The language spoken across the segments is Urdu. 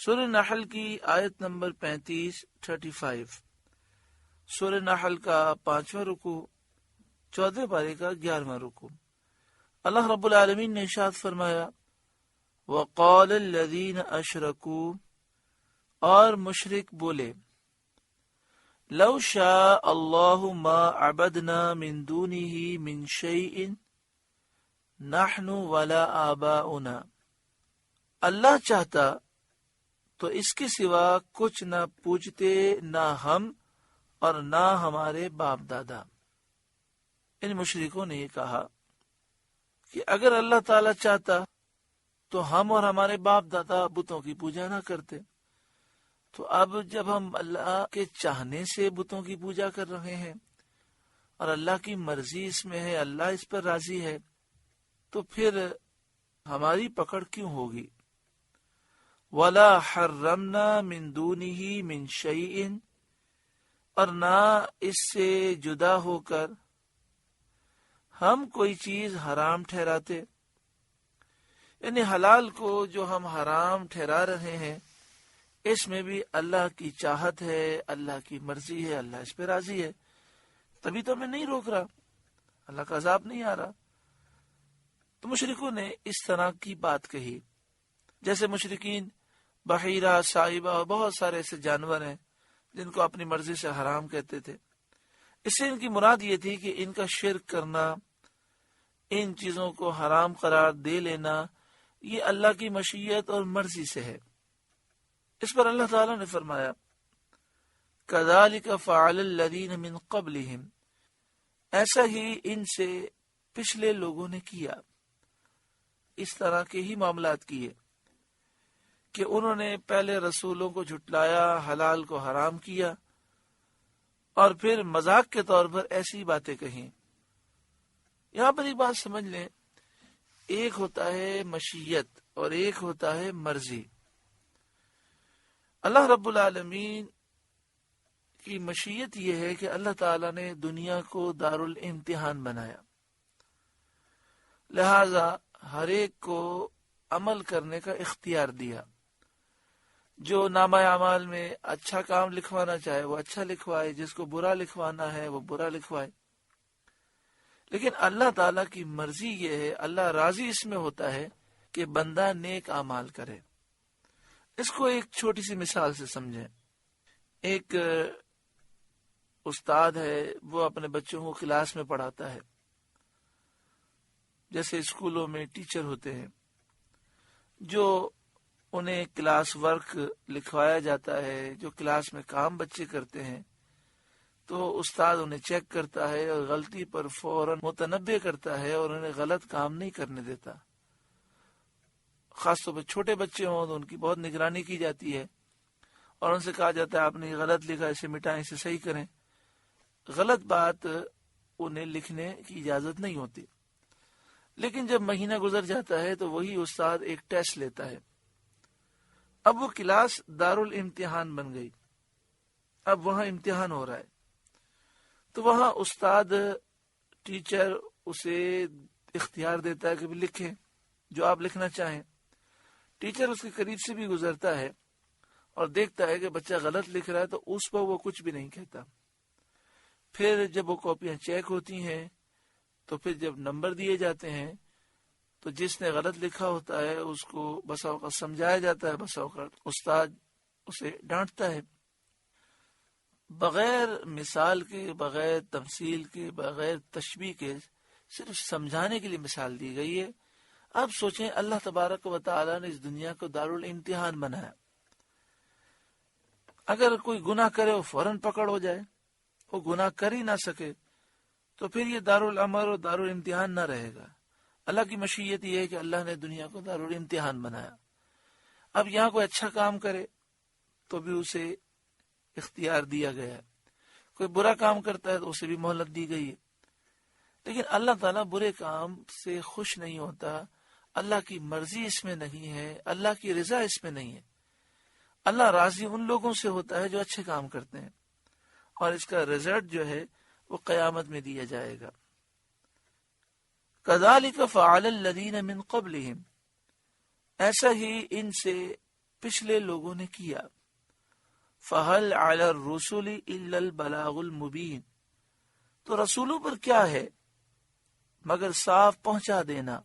سورہ نحل کی آیت نمبر 35 سورہ نحل کا 5واں رکوع 14 پارے کا 11واں رکوع۔ اللہ رب العالمین نے ارشاد فرمایا وَقَالَ الَّذِينَ أَشْرَكُوا، اور مشرک بولے لَوْ شَاءَ اللَّهُ مَا عَبَدْنَا مِن دُونِهِ مِن شَيْءٍ نَحْنُ وَلَا آبَاؤُنَا، اللہ چاہتا تو اس کے سوا کچھ نہ پوجتے، نہ ہم اور نہ ہمارے باپ دادا۔ ان مشرکوں نے یہ کہا کہ اگر اللہ تعالی چاہتا تو ہم اور ہمارے باپ دادا بتوں کی پوجا نہ کرتے، تو اب جب ہم اللہ کے چاہنے سے بتوں کی پوجا کر رہے ہیں اور اللہ کی مرضی اس میں ہے، اللہ اس پر راضی ہے، تو پھر ہماری پکڑ کیوں ہوگی؟ وَلَا حَرَّمْنَا مِن دُونِهِ مِن شَيْءٍ، اور نہ اس سے جدا ہو کر ہم کوئی چیز حرام ٹھہراتے، یعنی حلال کو جو ہم حرام ٹھہرا رہے ہیں اس میں بھی اللہ کی چاہت ہے، اللہ کی مرضی ہے، اللہ اس پہ راضی ہے، تبھی تو ہمیں نہیں روک رہا، اللہ کا عذاب نہیں آ رہا۔ تو مشرکوں نے اس طرح کی بات کہی، جیسے مشرکین بحیرہ، صائبہ اور بہت سارے ایسے جانور ہیں جن کو اپنی مرضی سے حرام کہتے تھے۔ اس سے ان کی مراد یہ تھی کہ ان کا شرک کرنا، ان چیزوں کو حرام قرار دے لینا، یہ اللہ کی مشیت اور مرضی سے ہے۔ اس پر اللہ تعالیٰ نے فرمایا كَذَلِكَ فَعَلَ الَّذِينَ مِن قَبْلِهِمْ، ایسا ہی ان سے پچھلے لوگوں نے کیا، اس طرح کے ہی معاملات کیے کہ انہوں نے پہلے رسولوں کو جھٹلایا، حلال کو حرام کیا اور پھر مذاق کے طور پر ایسی باتیں کہیں۔ یہاں پر ایک بات سمجھ لیں، ایک ہوتا ہے مشیت اور ایک ہوتا ہے مرضی۔ اللہ رب العالمین کی مشیت یہ ہے کہ اللہ تعالیٰ نے دنیا کو دار الامتحان بنایا، لہذا ہر ایک کو عمل کرنے کا اختیار دیا۔ جو نامہ اعمال میں اچھا کام لکھوانا چاہے وہ اچھا لکھوائے، جس کو برا لکھوانا ہے وہ برا لکھوائے۔ لیکن اللہ تعالیٰ کی مرضی یہ ہے، اللہ راضی اس میں ہوتا ہے کہ بندہ نیک اعمال کرے۔ اس کو ایک چھوٹی سی مثال سے سمجھیں۔ ایک استاد ہے، وہ اپنے بچوں کو کلاس میں پڑھاتا ہے، جیسے اسکولوں میں ٹیچر ہوتے ہیں، جو انہیں کلاس ورک لکھوایا جاتا ہے، جو کلاس میں کام بچے کرتے ہیں، تو استاد انہیں چیک کرتا ہے اور غلطی پر فوراً متنبہ کرتا ہے اور انہیں غلط کام نہیں کرنے دیتا۔ خاص طور پر چھوٹے بچے ہوں تو ان کی بہت نگرانی کی جاتی ہے اور ان سے کہا جاتا ہے آپ نے غلط لکھا، اسے مٹائیں، اسے صحیح کریں۔ غلط بات انہیں لکھنے کی اجازت نہیں ہوتی۔ لیکن جب مہینہ گزر جاتا ہے تو وہی استاد ایک ٹیسٹ لیتا ہے۔ اب وہ کلاس دار الامتحان بن گئی، اب وہاں امتحان ہو رہا ہے، تو وہاں استاد ٹیچر اسے اختیار دیتا ہے کہ بھی لکھیں جو آپ لکھنا چاہیں۔ ٹیچر اس کے قریب سے بھی گزرتا ہے اور دیکھتا ہے کہ بچہ غلط لکھ رہا ہے تو اس پر وہ کچھ بھی نہیں کہتا۔ پھر جب وہ کاپیاں چیک ہوتی ہیں تو پھر جب نمبر دیے جاتے ہیں تو جس نے غلط لکھا ہوتا ہے اس کو بسا اوقات سمجھایا جاتا ہے، بسا اوقات استاد اسے ڈانٹتا ہے۔ بغیر مثال کے، بغیر تمثیل کے، بغیر تشبیہ کے، صرف سمجھانے کے لیے مثال دی گئی ہے۔ اب سوچیں اللہ تبارک و تعالیٰ نے اس دنیا کو دار الامتحان بنایا۔ اگر کوئی گناہ کرے وہ فوراً پکڑ ہو جائے، وہ گناہ کر ہی نہ سکے، تو پھر یہ دار الامر اور دار الامتحان نہ رہے گا۔ اللہ کی مشیت یہ ہے کہ اللہ نے دنیا کو دار الامتحان بنایا۔ اب یہاں کوئی اچھا کام کرے تو بھی اسے اختیار دیا گیا ہے، کوئی برا کام کرتا ہے تو اسے بھی مہلت دی گئی ہے۔ لیکن اللہ تعالیٰ برے کام سے خوش نہیں ہوتا، اللہ کی مرضی اس میں نہیں ہے، اللہ کی رضا اس میں نہیں ہے۔ اللہ راضی ان لوگوں سے ہوتا ہے جو اچھے کام کرتے ہیں، اور اس کا رزلٹ جو ہے وہ قیامت میں دیا جائے گا۔ كَذَلِكَ فَعَلَ الَّذِينَ مِن قَبْلِهِمْ، ایسا ہی ان سے پچھلے لوگوں نے کیا۔ فَهَلْ عَلَى الرُّسُلِ إِلَّا الْبَلَاغُ الْمُبِينُ، تو رسولوں پر کیا ہے مگر صاف پہنچا دینا،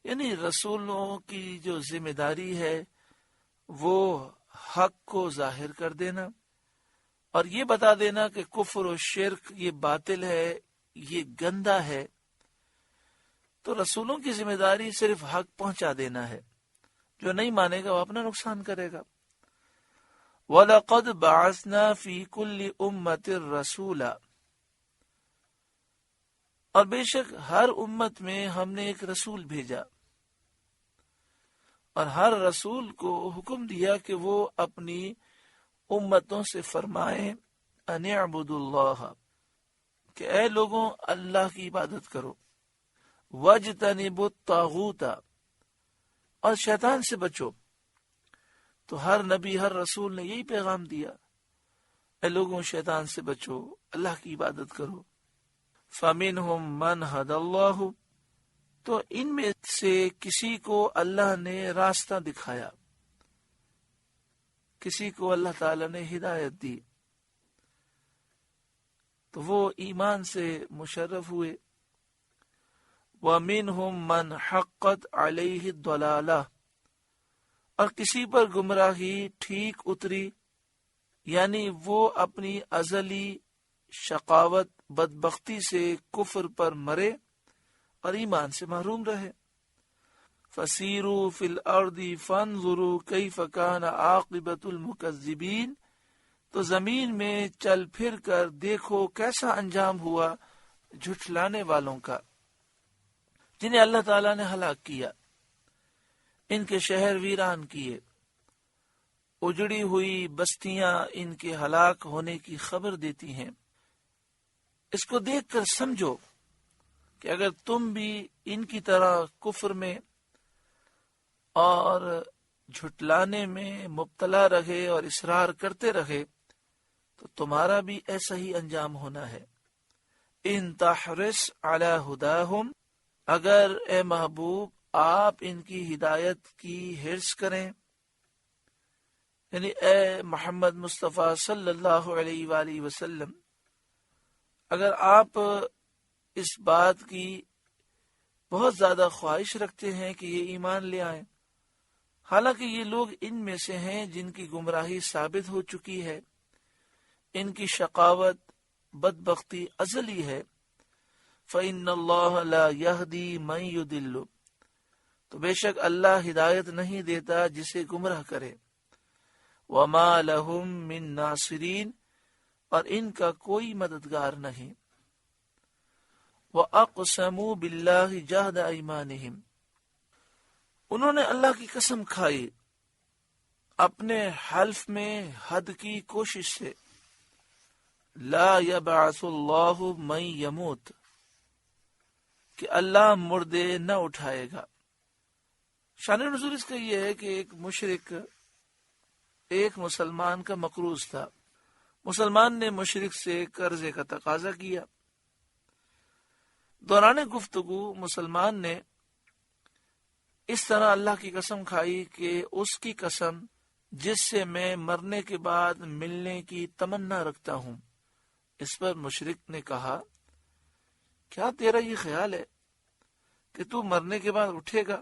یعنی رسولوں کی جو ذمہ داری ہے وہ حق کو ظاہر کر دینا اور یہ بتا دینا کہ کفر و شرک یہ باطل ہے، یہ گندا ہے۔ تو رسولوں کی ذمہ داری صرف حق پہنچا دینا ہے، جو نہیں مانے گا وہ اپنا نقصان کرے گا۔ وَلَقَدْ بَعَثْنَا فِي كُلِّ أُمَّةٍ رَسُولًا، اور بے شک ہر امت میں ہم نے ایک رسول بھیجا، اور ہر رسول کو حکم دیا کہ وہ اپنی امتوں سے فرمائیں ان اعبدوا اللہ، کہ اے لوگوں اللہ کی عبادت کرو، واجتنبوا الطاغوت، اور شیطان سے بچو۔ تو ہر نبی ہر رسول نے یہی پیغام دیا، اے لوگوں شیطان سے بچو، اللہ کی عبادت کرو۔ فَمِنْهُمْ مَنْ هَدَى اللَّهُ، تو ان میں سے کسی کو اللہ نے راستہ دکھایا، کسی کو اللہ تعالی نے ہدایت دی تو وہ ایمان سے مشرف ہوئے۔ وَمِنْهُمْ مَنْ حَقَّتْ عَلَيْهِ الضَّلَالَةُ، اور کسی پر گمراہی ٹھیک اتری، یعنی وہ اپنی ازلی شقاوت بدبختی سے کفر پر مرے اور ایمان سے محروم رہے۔ فَسِيرُوا فِي الْأَرْضِ فَانظُرُوا كَيْفَ كَانَ عَاقِبَةُ الْمُكَذِّبِينَ، تو زمین میں چل پھر کر دیکھو کیسا انجام ہوا جھٹلانے والوں کا، جنہیں اللہ تعالیٰ نے ہلاک کیا، ان کے شہر ویران کیے، اجڑی ہوئی بستیاں ان کے ہلاک ہونے کی خبر دیتی ہیں۔ اس کو دیکھ کر سمجھو کہ اگر تم بھی ان کی طرح کفر میں اور جھٹلانے میں مبتلا رہے اور اصرار کرتے رہے تو تمہارا بھی ایسا ہی انجام ہونا ہے۔ ان تحرص علی ہداہم، اگر اے محبوب آپ ان کی ہدایت کی حرص کریں، یعنی اے محمد مصطفیٰ صلی اللہ علیہ وآلہ وسلم، اگر آپ اس بات کی بہت زیادہ خواہش رکھتے ہیں کہ یہ ایمان لے آئیں، حالانکہ یہ لوگ ان میں سے ہیں جن کی گمراہی ثابت ہو چکی ہے، ان کی شقاوت بدبختی ازلی ہے، فَإِنَّ اللَّهَ لَا يَهْدِي مَن يُضِلُّ، تو بے شک اللہ ہدایت نہیں دیتا جسے گمراہ کرے، وَمَا لَهُم مِّن نَاصِرِينَ، اور ان کا کوئی مددگار نہیں۔ وَأَقْسَمُوا بِاللَّهِ جَهْدَ أَيْمَانِهِمْ، انہوں نے اللہ کی قسم کھائی اپنے حلف میں حد کی کوشش سے، لا يبعث اللہ من يموت، کہ اللہ مردے نہ اٹھائے گا۔ شان نزول اس کا یہ ہے کہ ایک مشرک ایک مسلمان کا مقروض تھا، مسلمان نے مشرک سے قرضے کا تقاضا کیا۔ دوران گفتگو مسلمان نے اس طرح اللہ کی قسم کھائی کہ اس کی قسم جس سے میں مرنے کے بعد ملنے کی تمنا رکھتا ہوں۔ اس پر مشرک نے کہا، کیا تیرا یہ خیال ہے کہ تو مرنے کے بعد اٹھے گا؟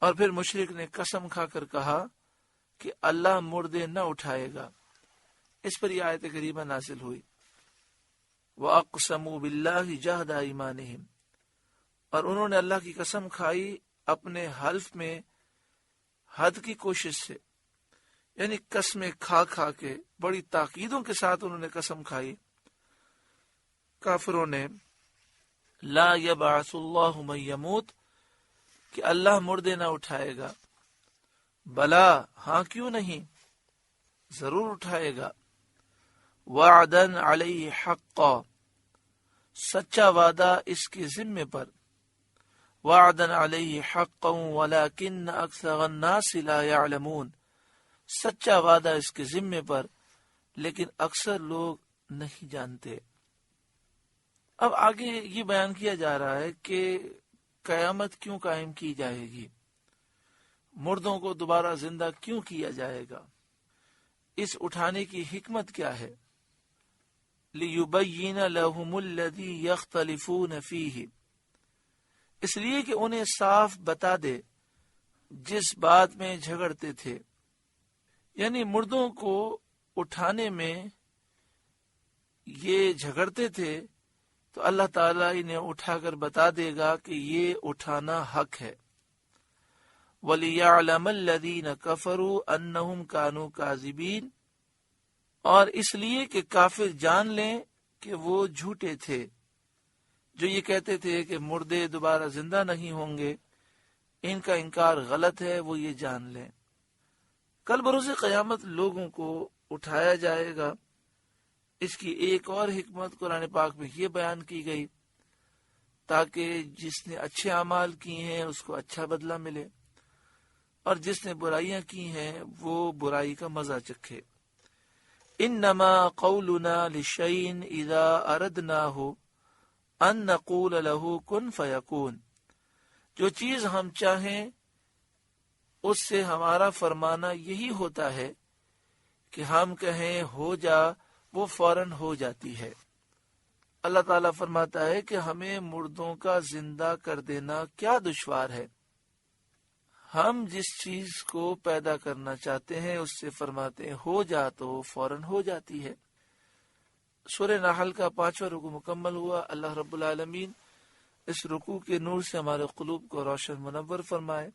اور پھر مشرک نے قسم کھا کر کہا کہ اللہ مردے نہ اٹھائے گا۔ اس پر یہ آیت کریمہ نازل ہوئی، وَأَقْسَمُوا بِاللَّهِ جَهْدَ أَيْمَانِهِمْ، اور انہوں نے اللہ کی قسم کھائی اپنے حلف میں حد کی کوشش سے، یعنی قسمیں کھا کھا کے بڑی تاکیدوں کے ساتھ انہوں نے قسم کھائی کافروں نے، لا یبعث اللہ من یموت، کہ اللہ مردے نہ اٹھائے گا، بلا ہاں کیوں نہیں، ضرور اٹھائے گا، وعدن علیہ حقا، سچا وعدہ اس کے ذمے پر، وعدن علیہ حقا ولکن اکثر الناس لا يعلمون، سچا وعدہ اس کے ذمے پر لیکن اکثر لوگ نہیں جانتے۔ اب آگے یہ بیان کیا جا رہا ہے کہ قیامت کیوں قائم کی جائے گی۔ مردوں کو دوبارہ زندہ کیوں کیا جائے گا؟ اس اٹھانے کی حکمت کیا ہے؟ لِيُبَيِّنَ لَهُمُ الَّذِي يَخْتَلِفُونَ فِيهِ، اس لیے کہ انہیں صاف بتا دے جس بات میں جھگڑتے تھے. یعنی مردوں کو اٹھانے میں یہ جھگڑتے تھے تو اللہ تعالیٰ انہیں اٹھا کر بتا دے گا کہ یہ اٹھانا حق ہے. وَلِيَعْلَمَ الَّذِينَ كَفَرُوا أَنَّهُمْ كَانُوا كَاذِبِينَ، اور اس لیے کہ کافر جان لیں کہ وہ جھوٹے تھے جو یہ کہتے تھے کہ مردے دوبارہ زندہ نہیں ہوں گے. ان کا انکار غلط ہے، وہ یہ جان لیں. کل بروز قیامت لوگوں کو اٹھایا جائے گا. اس کی ایک اور حکمت قرآن پاک میں یہ بیان کی گئی تاکہ جس نے اچھے اعمال کیے ہیں اس کو اچھا بدلہ ملے، اور جس نے برائیاں کی ہیں وہ برائی کا مزہ چکھے. انما قولنا لشیء اذا اردناہ ان نقول له کن فیکون، جو چیز ہم چاہیں اس سے ہمارا فرمانا یہی ہوتا ہے کہ ہم کہیں ہو جا، وہ فوراً ہو جاتی ہے. اللہ تعالیٰ فرماتا ہے کہ ہمیں مردوں کا زندہ کر دینا کیا دشوار ہے. ہم جس چیز کو پیدا کرنا چاہتے ہیں اس سے فرماتے ہیں ہو جا تو فوراً ہو جاتی ہے. سورہ نحل کا 5واں رکوع مکمل ہوا. اللہ رب العالمین اس رکوع کے نور سے ہمارے قلوب کو روشن منور فرمائے.